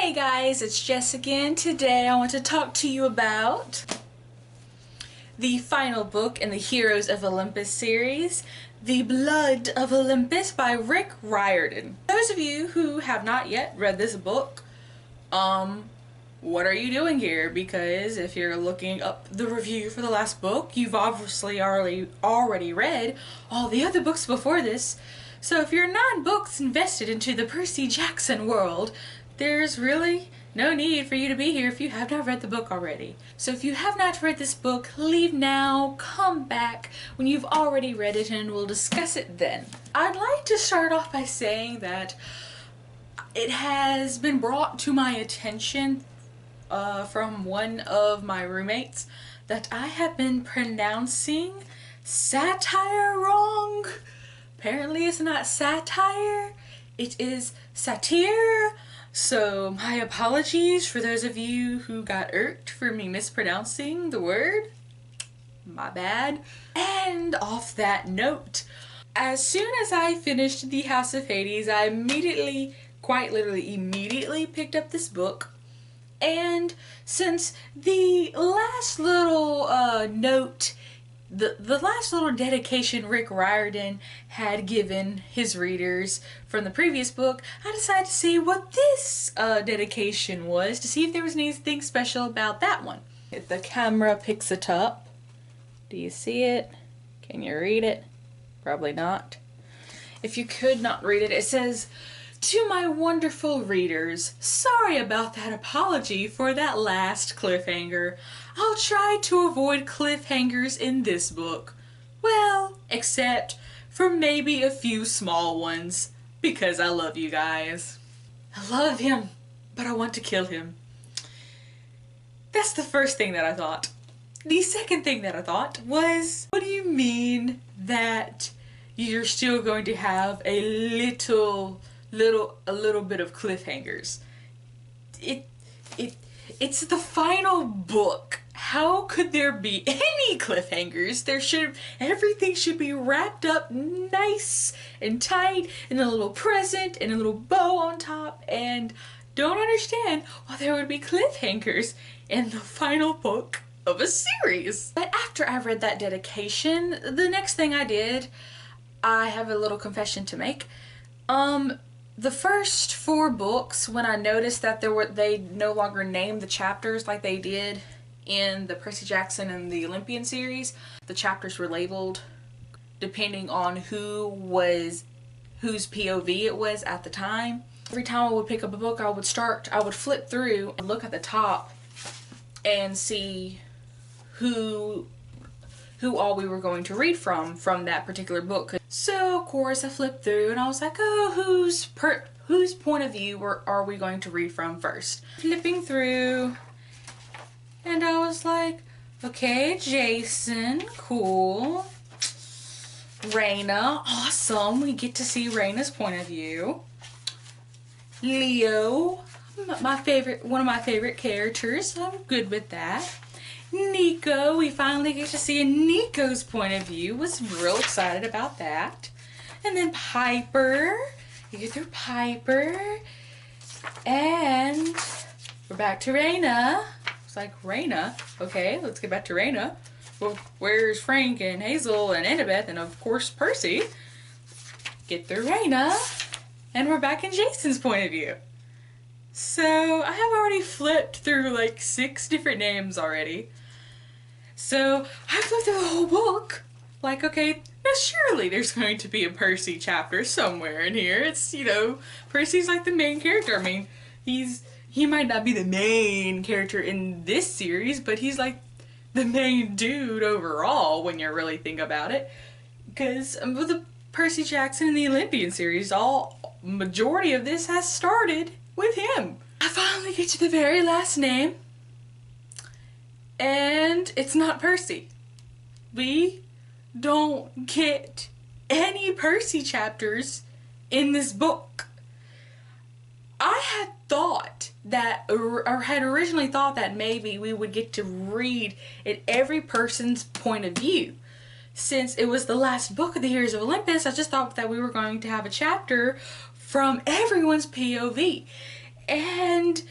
Hey guys, it's Jess again. Today I want to talk to you about the final book in the Heroes of Olympus series, The Blood of Olympus by Rick Riordan. Those of you who have not yet read this book, what are you doing here? Because if you're looking up the review for the last book, you've obviously already read all the other books before this. So if you're non-books invested into the Percy Jackson world, there's really no need for you to be here if you have not read the book already. So if you have not read this book, leave now, come back when you've already read it, and we'll discuss it then. I'd like to start off by saying that it has been brought to my attention from one of my roommates that I have been pronouncing satire wrong. Apparently it's not satire, it is satire. So my apologies for those of you who got irked for me mispronouncing the word. My bad. And off that note, as soon as I finished The House of Hades, I immediately, quite literally immediately picked up this book. And since the last little note, the last little dedication Rick Riordan had given his readers from the previous book, I decided to see what this dedication was, to see if there was anything special about that one. If the camera picks it up, do you see it? Can you read it? Probably not. If you could not read it, it says, "To my wonderful readers, sorry about that apology for that last cliffhanger. I'll try to avoid cliffhangers in this book. Well, except for maybe a few small ones, because I love you guys. I love him, but I want to kill him." That's the first thing that I thought. The second thing that I thought was, what do you mean that you're still going to have a little bit of cliffhangers? It's the final book. How could there be any cliffhangers? Everything should be wrapped up nice and tight in a little present and a little bow on top, and don't understand why there would be cliffhangers in the final book of a series. But after I read that dedication, the next thing I did, I have a little confession to make. The first 4 books, when I noticed that they no longer named the chapters like they did in the Percy Jackson and the Olympian series, the chapters were labeled depending on whose POV it was at the time. Every time I would pick up a book, I would flip through and look at the top and see who all we were going to read from that particular book. So of course I flipped through and I was like, oh, whose point of view are we going to read from first? Flipping through, and I was like, okay, Jason, cool. Raina, awesome, we get to see Raina's point of view. Leo, one of my favorite characters, so I'm good with that. Nico, we finally get to see Nico's point of view. Was real excited about that. And then Piper, you get through Piper, and we're back to Raina. It's like, Raina, okay, let's get back to Raina. Well, where's Frank and Hazel and Annabeth and of course Percy? Get through Raina, and we're back in Jason's point of view. So I have already flipped through like 6 different names already. So I flipped through the whole book. Like, okay, now surely there's going to be a Percy chapter somewhere in here. It's, Percy's like the main character. I mean, he might not be the main character in this series, but he's like the main dude overall when you really think about it. Because with the Percy Jackson and the Olympian series, majority of this has started with him. I finally get to the very last name, and it's not Percy. We don't get any Percy chapters in this book. I had thought that, or had originally thought that maybe we would get to read at every person's point of view. Since it was the last book of the Heroes of Olympus, I just thought that we were going to have a chapter from everyone's POV. And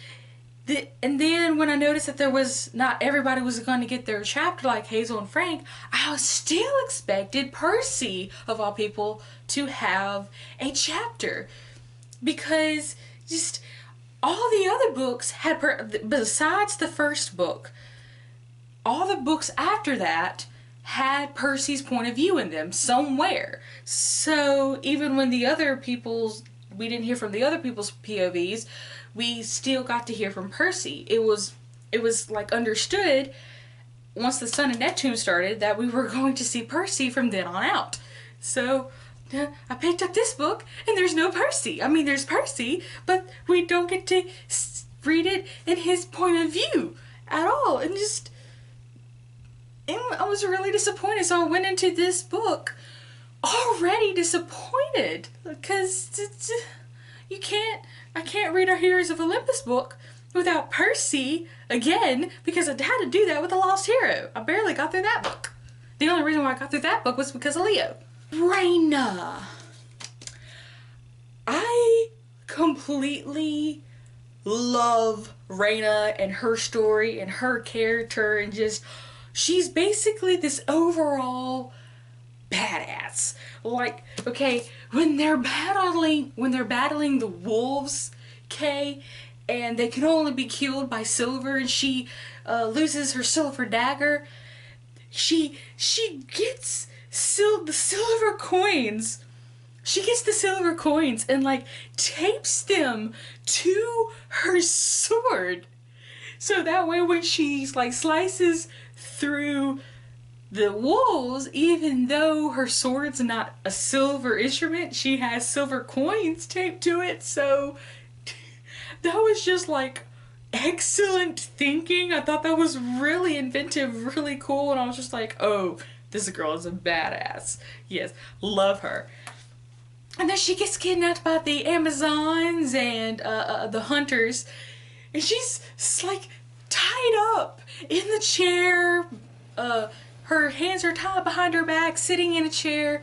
then when I noticed that there was not everybody was going to get their chapter like Hazel and Frank, I still expected Percy, of all people, to have a chapter. Because just all the other books had, besides the first book, all the books after that had Percy's point of view in them somewhere. So even when the other people's, we didn't hear from the other people's POVs, we still got to hear from Percy. It was like understood once the Sun and Neptune started that we were going to see Percy from then on out. So I picked up this book and there's no Percy. I mean, there's Percy, but we don't get to read it in his point of view at all. And I was really disappointed. So I went into this book already disappointed because I can't read our Heroes of Olympus book without Percy again, because I had to do that with The Lost Hero. I barely got through that book. The only reason why I got through that book was because of Leo. Raina. I completely love Raina and her story and her character, and just, she's basically this overall badass. Like, okay, when they're battling the wolves, okay, and they can only be killed by silver, and she loses her silver dagger, she gets the silver coins. She gets the silver coins and like tapes them to her sword. So that way when she like slices through the wolves, even though her sword's not a silver instrument, she has silver coins taped to it. So that was just like excellent thinking. I thought that was really inventive, really cool, and I was just like, oh, this girl is a badass. Yes, love her. And then she gets kidnapped by the Amazons and the hunters, and she's like tied up in the chair. Her hands are tied behind her back, sitting in a chair,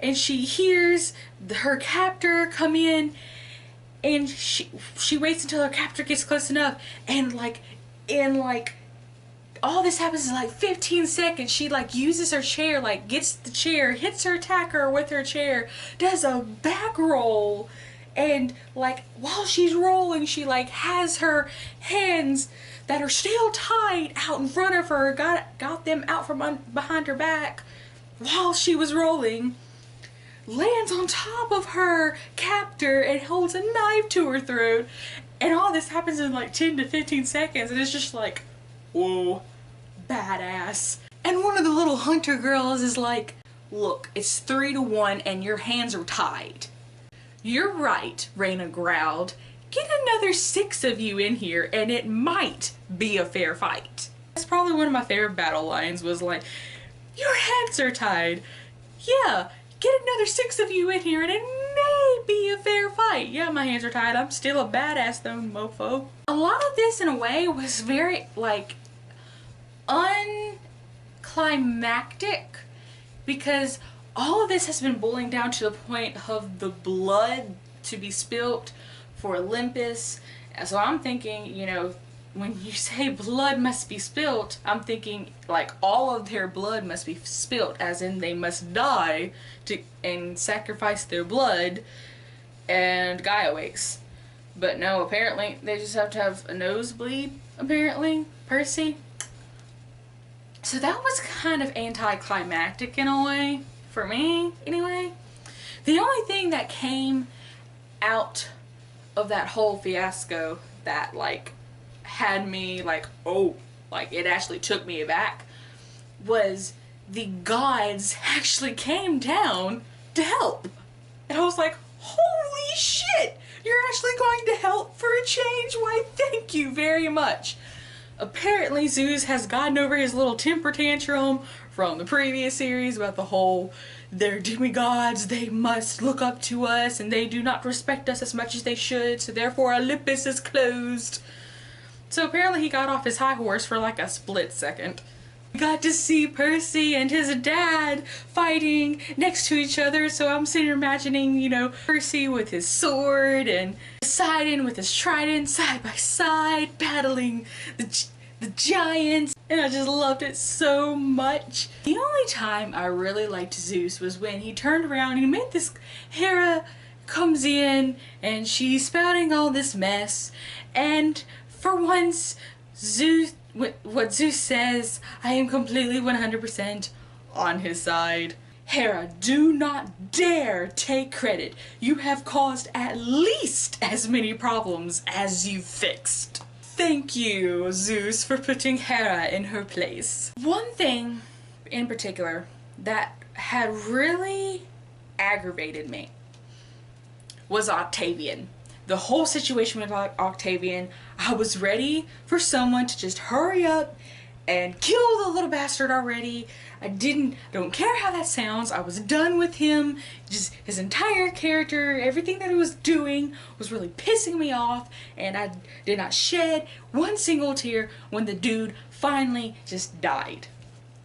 and she hears her captor come in, and she waits until her captor gets close enough, and all this happens in like 15 seconds. She like uses her chair, like gets the chair, hits her attacker with her chair, does a back roll, and like while she's rolling, she like has her hands that are still tied out in front of her, got them out from behind her back while she was rolling, lands on top of her captor and holds a knife to her throat, and all this happens in like 10 to 15 seconds, and it's just like, whoa, badass. And one of the little hunter girls is like, look, it's 3-1 and your hands are tied. You're right, Raina growled. Get another 6 of you in here and it might be a fair fight. That's probably one of my favorite battle lines, was like, your hands are tied. Yeah, get another 6 of you in here and it may be a fair fight. Yeah, my hands are tied. I'm still a badass though, mofo. A lot of this in a way was very like unclimactic, because all of this has been boiling down to the point of the blood to be spilt for Olympus. So I'm thinking, you know, when you say blood must be spilt, I'm thinking like all of their blood must be spilt, as in they must die and sacrifice their blood, and Gaia wakes. But no, apparently they just have to have a nosebleed, apparently, Percy. So that was kind of anticlimactic in a way, for me, anyway. The only thing that came out of that whole fiasco that like had me like, oh, like it actually took me aback, was the gods actually came down to help. And I was like, holy shit, you're actually going to help for a change? Why, thank you very much. Apparently Zeus has gotten over his little temper tantrum from the previous series about the whole, they're demigods, they must look up to us, and they do not respect us as much as they should, so therefore Olympus is closed. So apparently he got off his high horse for like a split second. Got to see Percy and his dad fighting next to each other, so I'm sitting here imagining, you know, Percy with his sword and Poseidon with his trident side by side battling the giants, and I just loved it so much. The only time I really liked Zeus was when he turned around and he made this, Hera comes in and she's spouting all this mess, and for once Zeus, what Zeus says, I am completely 100% on his side. Hera, do not dare take credit. You have caused at least as many problems as you've fixed. Thank you, Zeus, for putting Hera in her place. One thing in particular that had really aggravated me was Octavian. The whole situation with Octavian, I was ready for someone to just hurry up and kill the little bastard already. I don't care how that sounds. I was done with him. Just his entire character, everything that he was doing was really pissing me off, and I did not shed one single tear when the dude finally just died.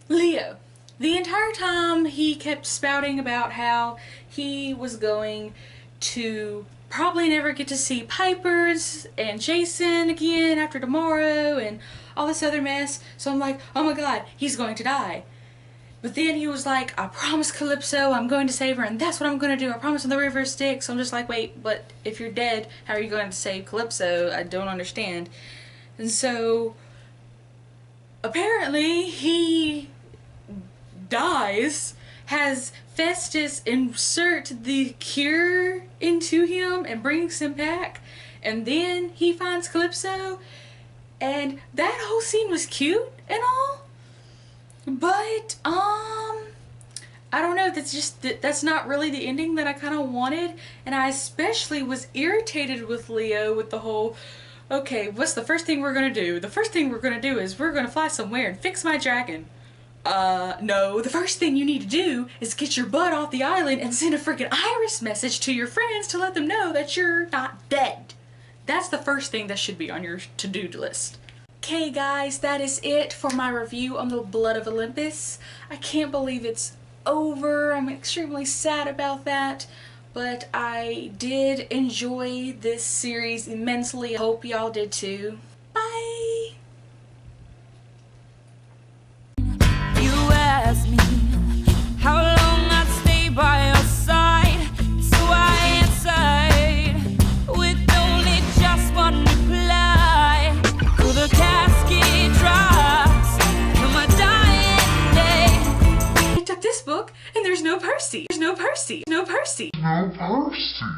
Leo. The entire time he kept spouting about how he was going to probably never get to see Pipers and Jason again after tomorrow and all this other mess. So I'm like, oh my god, he's going to die. But then he was like, I promise Calypso I'm going to save her, and that's what I'm going to do. I promise on the river Styx. So I'm just like, wait, but if you're dead, how are you going to save Calypso? I don't understand. And so apparently he dies, has Festus insert the cure into him and brings him back, and then he finds Calypso, and that whole scene was cute and all, but I don't know, that's not really the ending that I kind of wanted. And I especially was irritated with Leo with the whole, okay, what's the first thing we're gonna do? The first thing we're gonna do is we're gonna fly somewhere and fix my dragon. No, the first thing you need to do is get your butt off the island and send a freaking iris message to your friends to let them know that you're not dead. That's the first thing that should be on your to-do list. Okay guys, that is it for my review on the Blood of Olympus. I can't believe it's over. I'm extremely sad about that, but I did enjoy this series immensely. I hope y'all did too. Bye! Ask me how long I'd stay by your side, so I answered with only just one reply. Till the casket drops to my dying day. I picked up this book and there's no Percy. There's no Percy. No Percy. No Percy.